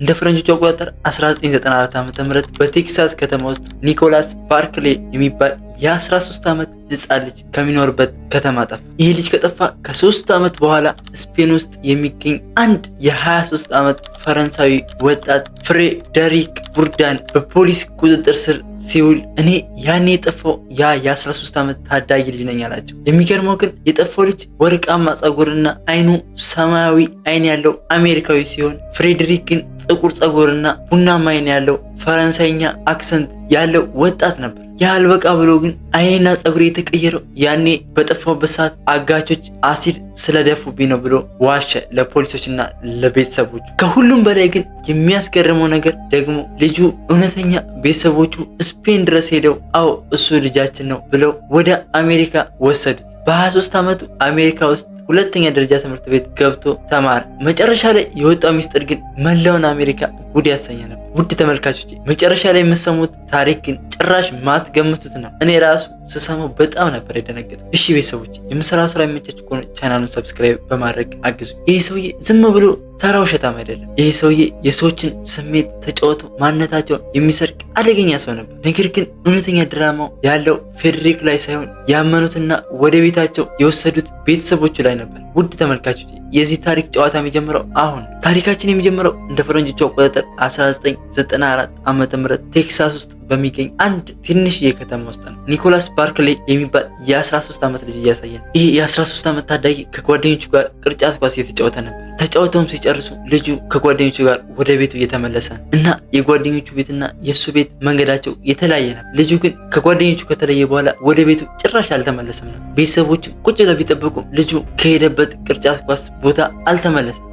እንደ ፈረንጆቹ አቆጣጠር 1994 ዓ.ም በቴክሳስ ከተማ ውስጥ ኒኮላስ ባርክሌ የሚባል የ13 ዓመት ህፃን ልጅ ከሚኖርበት ከተማ ጠፋ። ይህ ልጅ ከጠፋ ከ3 ዓመት በኋላ ስፔን ውስጥ የሚገኝ አንድ የ23 ዓመት ፈረንሳዊ ወጣት ፍሬደሪክ ቡርዳን በፖሊስ ቁጥጥር ስር ሲውል እኔ ያኔ የጠፋው የ13 ዓመት ታዳጊ ልጅ ነኝ አላቸው። የሚገርመው ግን የጠፋው ልጅ ወርቃማ ጸጉርና አይኑ ሰማያዊ አይን ያለው አሜሪካዊ ሲሆን ፍሬደሪክ ግን ጥቁር ጸጉርና ቡናማ አይን ያለው ፈረንሳይኛ አክሰንት ያለው ወጣት ነበር። ያልበቃ ብሎ ግን አይኔና ጸጉሬ የተቀየረው ያኔ በጠፋበት ሰዓት አጋቾች አሲድ ስለደፉብኝ ነው ብሎ ዋሸ ለፖሊሶችና ለቤተሰቦቹ። ከሁሉም በላይ ግን የሚያስገርመው ነገር ደግሞ ልጁ እውነተኛ ቤተሰቦቹ ስፔን ድረስ ሄደው አዎ እሱ ልጃችን ነው ብለው ወደ አሜሪካ ወሰዱት። በ23 ዓመቱ አሜሪካ ውስጥ ሁለተኛ ደረጃ ትምህርት ቤት ገብቶ ተማረ። መጨረሻ ላይ የወጣው ሚስጥር ግን መላውን አሜሪካ ጉድ ያሰኘ ነበር። ውድ ተመልካቾች መጨረሻ ላይ የምሰሙት ታሪክ ግን ጭራሽ ማትገምቱት ነው። እኔ ራሱ ስሰማው በጣም ነበር የደነገጥኩት። እሺ ቤተሰቦች የምሰራው ስራ የሚመቻችሁ ከሆነ ቻናሉን ሰብስክራይብ በማድረግ አግዙ። ይህ ሰውዬ ዝም ብሎ ተራ ውሸታም አይደለም። ይህ ሰውዬ የሰዎችን ስሜት ተጫውቶ ማንነታቸውን የሚሰርቅ አደገኛ ሰው ነበር። ነገር ግን እውነተኛ ድራማው ያለው ፍሬድሪክ ላይ ሳይሆን ያመኑትና ወደ ቤታቸው የወሰዱት ቤተሰቦቹ ላይ ነበር። ውድ ተመልካቾች የዚህ ታሪክ ጨዋታ የሚጀምረው አሁን። ታሪካችን የሚጀምረው እንደ ፈረንጆቹ አቆጣጠር 1994 ዓ.ም ቴክሳስ ውስጥ በሚገኝ አንድ ትንሽዬ ከተማ ውስጥ ነው። ኒኮላስ ባርክሌ የሚባል የ13 ዓመት ልጅ እያሳየን። ይህ የ13 ዓመት ታዳጊ ከጓደኞቹ ጋር ቅርጫት ኳስ እየተጫወተ ነበር። ተጫውተውም ሲጨርሱ ልጁ ከጓደኞቹ ጋር ወደ ቤቱ እየተመለሰ ነው እና የጓደኞቹ ቤትና የእሱ ቤት መንገዳቸው የተለያየ ነበር። ልጁ ግን ከጓደኞቹ ከተለየ በኋላ ወደ ቤቱ ጭራሽ አልተመለሰም ነበር። ቤተሰቦቹ ቁጭ ብለው ቢጠብቁ ልጁ ከሄደበት ቅርጫት ኳስ ቦታ አልተመለሰም።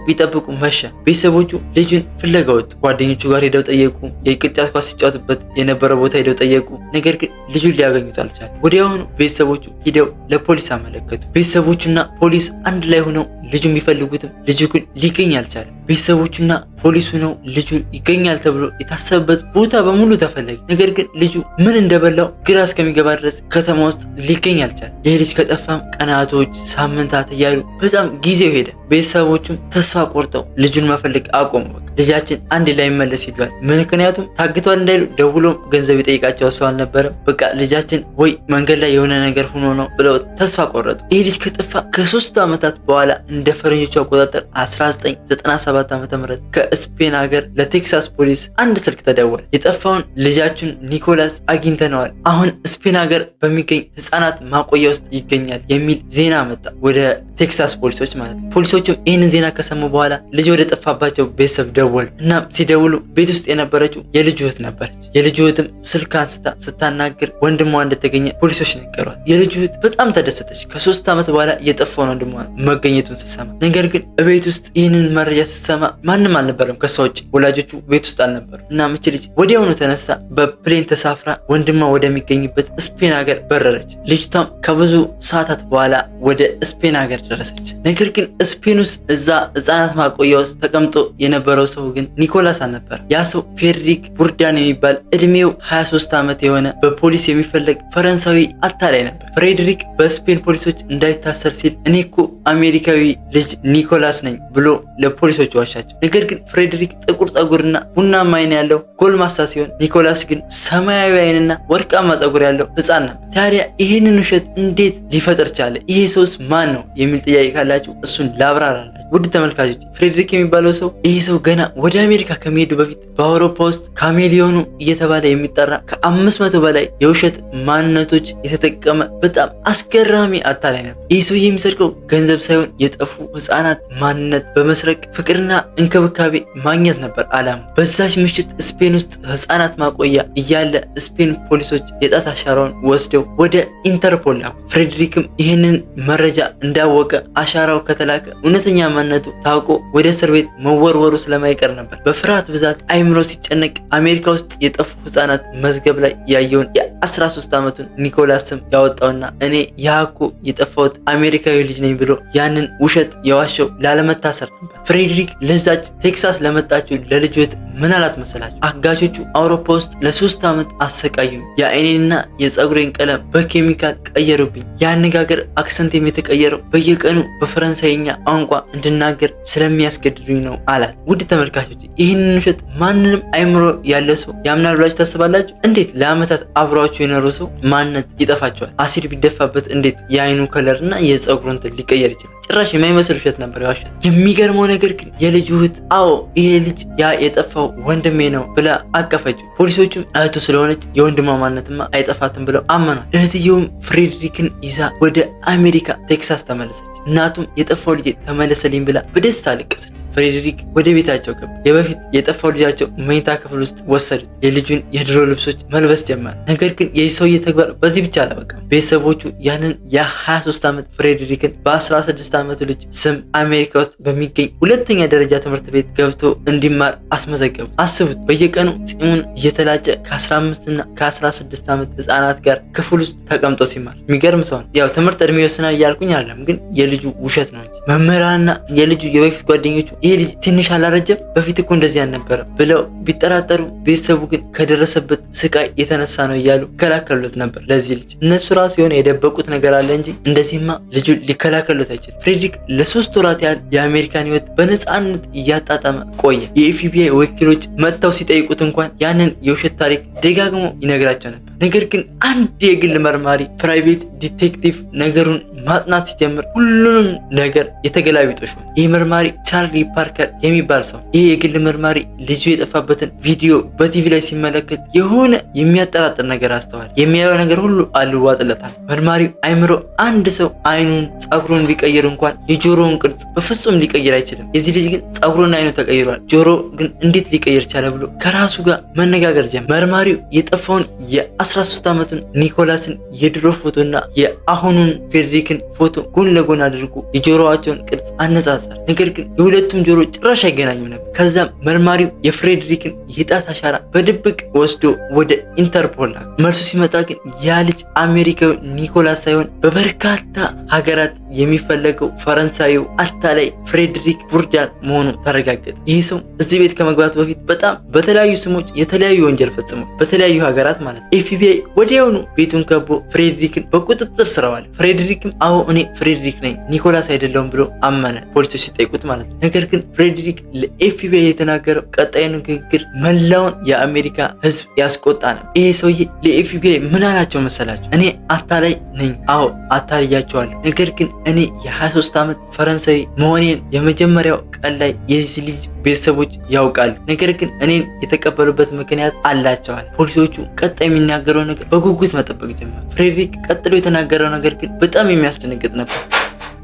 ቢጠብቁ መሸ። ቤተሰቦቹ ልጁን ፍለጋ ወጡ። ጓደኞቹ ጋር ሄደው ጠየቁ። የቅርጫት ኳስ ሲጫወቱበት የነበረው ቦታ ሄደው ጠየቁ። ነገር ግን ልጁን ሊያገኙት አልቻሉም። ወዲያውኑ ቤተሰቦቹ ሄደው ለፖሊስ አመለከቱ። ቤተሰቦቹና ፖሊስ አንድ ላይ ሆነው ልጁ የሚፈልጉትም ልጁ ግን ሊገኝ አልቻለም። ቤተሰቦቹና ፖሊሱ ነው ልጁ ይገኛል ተብሎ የታሰበበት ቦታ በሙሉ ተፈለገ። ነገር ግን ልጁ ምን እንደበላው ግራ እስከሚገባ ድረስ ከተማ ውስጥ ሊገኝ አልቻለም። ይህ ልጅ ከጠፋም ቀናቶች፣ ሳምንታት እያሉ በጣም ጊዜው ሄደ። ቤተሰቦቹም ተስፋ ቆርጠው ልጁን መፈለግ አቆሙ። ልጃችን አንድ ላይ መለስ ሄዷል። ምክንያቱም ታግቷል እንዳይሉ ደውሎ ገንዘብ የጠይቃቸው ሰው አልነበረም። በቃ ልጃችን ወይ መንገድ ላይ የሆነ ነገር ሆኖ ነው ብለው ተስፋ ቆረጡ። ይህ ልጅ ከጠፋ ከ3 ዓመታት በኋላ እንደ ፈረንጆቹ አቆጣጠር 1997 ዓ.ም ከስፔን ሀገር ለቴክሳስ ፖሊስ አንድ ስልክ ተደወለ። የጠፋውን ልጃችን ኒኮላስ አግኝተነዋል፣ አሁን ስፔን ሀገር በሚገኝ ህፃናት ማቆያ ውስጥ ይገኛል የሚል ዜና መጣ ወደ ቴክሳስ ፖሊሶች ማለት ነው። ፖሊሶቹም ይህንን ዜና ከሰሙ በኋላ ልጅ ወደ ጠፋባቸው ቤተሰብ ደወሉ። እናም ሲደውሉ ቤት ውስጥ የነበረችው የልጁ እህት ነበረች። የልጁ እህትም ስልክ አንስታ ስታናግር ወንድሟ እንደተገኘ ፖሊሶች ነገሯት። የልጁ እህት በጣም ተደሰተች ከ3 ዓመት በኋላ የጠፋውን ወንድሟ መገኘቱን ስትሰማ። ነገር ግን ቤት ውስጥ ይህንን መረጃ ስትሰማ ማንም አልነበረም ከሷ ውጭ፣ ወላጆቹ ቤት ውስጥ አልነበሩ። እናም እቺ ልጅ ወዲያውኑ ተነሳ በፕሌን ተሳፍራ ወንድሟ ወደሚገኝበት ስፔን ሀገር በረረች። ልጅቷም ከብዙ ሰዓታት በኋላ ወደ ስፔን ሀገር ደረሰች። ነገር ግን ስፔን ውስጥ እዛ ህፃናት ማቆያ ውስጥ ተቀምጦ የነበረው ሰው ግን ኒኮላስ አልነበር። ያ ሰው ፍሬድሪክ ቡርዳን የሚባል እድሜው 23 ዓመት የሆነ በፖሊስ የሚፈለግ ፈረንሳዊ አታላይ ነበር። ፍሬድሪክ በስፔን ፖሊሶች እንዳይታሰር ሲል እኔ እኮ አሜሪካዊ ልጅ ኒኮላስ ነኝ ብሎ ለፖሊሶች ዋሻቸው። ነገር ግን ፍሬድሪክ ጥቁር ጸጉርና ቡናማ አይን ያለው ጎልማሳ ሲሆን ኒኮላስ ግን ሰማያዊ አይንና ወርቃማ ጸጉር ያለው ህፃን ነበር። ታዲያ ይህንን ውሸት እንዴት ሊፈጥር ቻለ? ይሄ ሰውስ ማን ነው የሚል ጥያቄ ካላችሁ እሱን ላብራራላችሁ። ውድ ተመልካቾች ፍሬድሪክ የሚባለው ሰው ይሄ ሰው ገና ወደ አሜሪካ ከመሄዱ በፊት በአውሮፓ ውስጥ ካሜሊዮኑ እየተባለ የሚጠራ ከ500 በላይ የውሸት ማንነቶች የተጠቀመ በጣም አስገራሚ አታላይ ነበር። ይህ ሰው የሚሰርቀው ገንዘብ ሳይሆን የጠፉ ህፃናት ማንነት በመስረቅ ፍቅርና እንክብካቤ ማግኘት ነበር አላማ። በዛች ምሽት ስፔን ውስጥ ህፃናት ማቆያ እያለ ስፔን ፖሊሶች የጣት አሻራውን ወስደው ወደ ኢንተርፖል ላኩ። ፍሬድሪክም ይህንን መረጃ እንዳወቀ አሻራው ከተላከ እውነተኛ ማንነቱ ታውቆ ወደ እስር ቤት መወርወሩ ስለማይቀር ነበር በፍርሃት ብዛት አይምሮ ሲጨነቅ አሜሪካ ውስጥ የጠፉ ህፃናት መዝገብ ላይ ያየውን የ13 ዓመቱን ኒኮላስ ስም ያወጣውና እኔ ያኮ የጠፋሁት አሜሪካዊ ልጅ ነኝ ብሎ ያንን ውሸት የዋሸው ላለመታሰር ነበር። ፍሬድሪክ ለዛች ቴክሳስ ለመጣችው ለልጁ እህት ምን አላት መሰላችሁ? አጋቾቹ አውሮፓ ውስጥ ለ3 ዓመት አሰቃዩኝ። የአይኔንና የፀጉሬን ቀለም በኬሚካል ቀየሩብኝ። የአነጋገር አክሰንቴም የተቀየረው በየቀኑ በፈረንሳይኛ ቋንቋ እንድናገር ስለሚያስገድዱኝ ነው አላት። ውድ ተመልካቾች ይህንን ውሸት ማንንም አይምሮ ያለ ሰው ያምናል ብላችሁ ታስባላችሁ? እንዴት ለአመታት አብሯቸው የኖሩ ሰው ማንነት ይጠፋቸዋል? አሲድ ቢደፋበት እንዴት የአይኑ ከለር እና የፀጉሩ እንትን ሊቀየር ይችላል? ጭራሽ የማይመስል ውሸት ነበር ያዋሻት። የሚገርመው ነገር ግን የልጁ እህት አዎ ይሄ ልጅ ያ የጠፋው ወንድሜ ነው ብላ አቀፈችው። ፖሊሶቹም እህቱ ስለሆነች የወንድሟ ማንነትማ አይጠፋትም ብለው አመኗል። እህትየውም ፍሬድሪክን ይዛ ወደ አሜሪካ ቴክሳስ ተመለሰች። እናቱም የጠፋው ልጅ ተመለሰልኝ ብላ በደስታ አለቀሰች። ፍሬድሪክ ወደ ቤታቸው ገባ። የበፊት የጠፋው ልጃቸው መኝታ ክፍል ውስጥ ወሰዱት። የልጁን የድሮ ልብሶች መልበስ ጀመረ። ነገር ግን የዚህ ሰውዬ ተግባር በዚህ ብቻ አላበቃም። ቤተሰቦቹ ያንን የ23 ዓመት ፍሬድሪክን በ16 ዓመቱ ልጅ ስም አሜሪካ ውስጥ በሚገኝ ሁለተኛ ደረጃ ትምህርት ቤት ገብቶ እንዲማር አስመዘገቡ። አስቡት፣ በየቀኑ ፂሙን እየተላጨ ከ15 እና ከ16 ዓመት ህፃናት ጋር ክፍል ውስጥ ተቀምጦ ሲማር። የሚገርም ሰው ነው። ያው ትምህርት እድሜ ይወስናል እያልኩኝ አይደለም፣ ግን የልጁ ውሸት ነው እንጂ መምህራንና የልጁ የበፊት ጓደኞቹ ይሄ ልጅ ትንሽ አላረጀም በፊት እኮ እንደዚህ አልነበረም ብለው ቢጠራጠሩ፣ ቤተሰቡ ግን ከደረሰበት ስቃይ የተነሳ ነው እያሉ ይከላከሉት ነበር ለዚህ ልጅ። እነሱ ራሱ የሆነ የደበቁት ነገር አለ እንጂ እንደዚህማ ልጁ ሊከላከሉት አይችልም። ፍሬድሪክ ለ3 ወራት ያህል የአሜሪካን ህይወት በነፃነት እያጣጣመ ቆየ። የኤፍቢአይ ወኪሎች መጥተው ሲጠይቁት እንኳን ያንን የውሸት ታሪክ ደጋግሞ ይነግራቸው ነበር። ነገር ግን አንድ የግል መርማሪ ፕራይቬት ዲቴክቲቭ ነገሩን ማጥናት ሲጀምር ሁሉንም ነገር የተገላቢጦሽ ሆነ። ይህ መርማሪ ቻርሊ ፓርከር የሚባል ሰው። ይህ የግል መርማሪ ልጁ የጠፋበትን ቪዲዮ በቲቪ ላይ ሲመለከት የሆነ የሚያጠራጥር ነገር አስተዋል። የሚያየው ነገር ሁሉ አልዋጥለታል። መርማሪው አይምሮ አንድ ሰው አይኑን ፀጉሩን ቢቀይር እንኳን የጆሮውን ቅርጽ በፍጹም ሊቀይር አይችልም። የዚህ ልጅ ግን ፀጉሩና አይኑ ተቀይሯል፣ ጆሮ ግን እንዴት ሊቀይር ቻለ ብሎ ከራሱ ጋር መነጋገር ጀመረ። መርማሪው የጠፋውን የ13 ዓመቱን ኒኮላስን የድሮ ፎቶና የአሁኑን ፍሬድሪክን ፎቶ ጎን ለጎን አድርጎ የጆሮዋቸውን ቅርጽ አነጻጸረ። ነገር ግን የሁለቱም ጆሮ ጭራሽ አይገናኝም ነበር። ከዛም መርማሪው የፍሬድሪክን የጣት አሻራ በድብቅ ወስዶ ወደ ኢንተርፖል ላከ። መልሱ ሲመጣ ግን ያ ልጅ አሜሪካዊ ኒኮላስ ሳይሆን በበርካታ ሀገራት የሚፈለገው ፈረንሳዩ አታላይ ፍሬድሪክ ቡርዳን መሆኑ ተረጋገጠ። ይህ ሰው እዚህ ቤት ከመግባት በፊት በጣም በተለያዩ ስሞች የተለያዩ ወንጀል ፈጽሟል፣ በተለያዩ ሀገራት ማለት ነው። ኤፍቢአይ ወዲያውኑ ቤቱን ከቦ ፍሬድሪክን በቁጥጥር ስር አዋለ። ፍሬድሪክም አዎ እኔ ፍሬድሪክ ነኝ ኒኮላስ አይደለሁም ብሎ አመነ፣ ፖሊሶች ሲጠይቁት ማለት ነው። ነገር ግን ፍሬድሪክ ለኤፍቢአይ የተናገረው ቀጣይ ንግግር መላውን የአሜሪካ ሕዝብ ያስቆጣ ነው። ይሄ ሰውዬ ለኤፍቢአይ ምን አላቸው መሰላቸው? እኔ አታላይ ነኝ፣ አዎ አታልያቸዋለሁ። ነገር ግን እኔ የ23 ዓመት ፈረንሳዊ መሆኔን የመጀመሪያው ቀን ላይ የዚህ ልጅ ቤተሰቦች ያውቃሉ። ነገር ግን እኔን የተቀበሉበት ምክንያት አላቸዋል። ፖሊሶቹ ቀጣይ የሚናገረው ነገር በጉጉት መጠበቅ ጀመሩ። ፍሬድሪክ ቀጥሎ የተናገረው ነገር ግን በጣም የሚያስደነግጥ ነበር።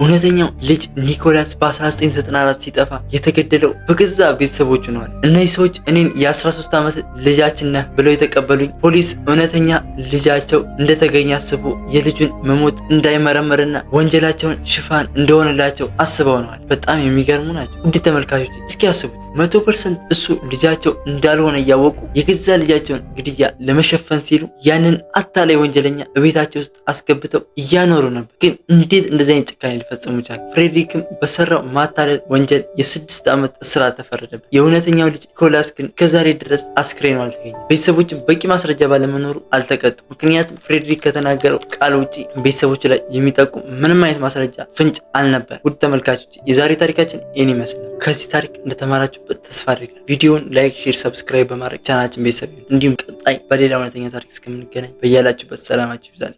እውነተኛው ልጅ ኒኮላስ በ1994 ሲጠፋ የተገደለው በገዛ ቤተሰቦቹ ነው። እነዚህ ሰዎች እኔን የ13 ዓመት ልጃችን ነህ ብለው የተቀበሉኝ ፖሊስ እውነተኛ ልጃቸው እንደተገኘ አስቦ የልጁን መሞት እንዳይመረመርና ወንጀላቸውን ሽፋን እንደሆነላቸው አስበው ነዋል። በጣም የሚገርሙ ናቸው። ውድ ተመልካቾች እስኪ ያስቡት 100% እሱ ልጃቸው እንዳልሆነ እያወቁ የገዛ ልጃቸውን ግድያ ለመሸፈን ሲሉ ያንን አታላይ ወንጀለኛ በቤታቸው ውስጥ አስገብተው እያኖሩ ነበር። ግን እንዴት እንደዚህ አይነት ጭካኔ ሊፈጽሙ ቻሉ? ፍሬድሪክም በሰራው ማታለል ወንጀል የ6 ዓመት እስራት ተፈረደበት። የእውነተኛው ልጅ ኒኮላስ ግን ከዛሬ ድረስ አስክሬኑ አልተገኘም። ቤተሰቦችም በቂ ማስረጃ ባለመኖሩ አልተቀጡም። ምክንያቱም ፍሬድሪክ ከተናገረው ቃል ውጪ ቤተሰቦች ላይ የሚጠቁም ምንም አይነት ማስረጃ ፍንጭ አልነበር። ውድ ተመልካቾች የዛሬው ታሪካችን ይህን ይመስላል። ከዚህ ታሪክ እንደተማራችሁበት ተስፋ አድርጋለሁ። ቪዲዮውን ላይክ፣ ሼር፣ ሰብስክራይብ በማድረግ ቻናላችን ቤተሰብ ይሁኑ። እንዲሁም ቀጣይ በሌላ እውነተኛ ታሪክ እስከምንገናኝ በያላችሁበት ሰላማችሁ ይብዛል።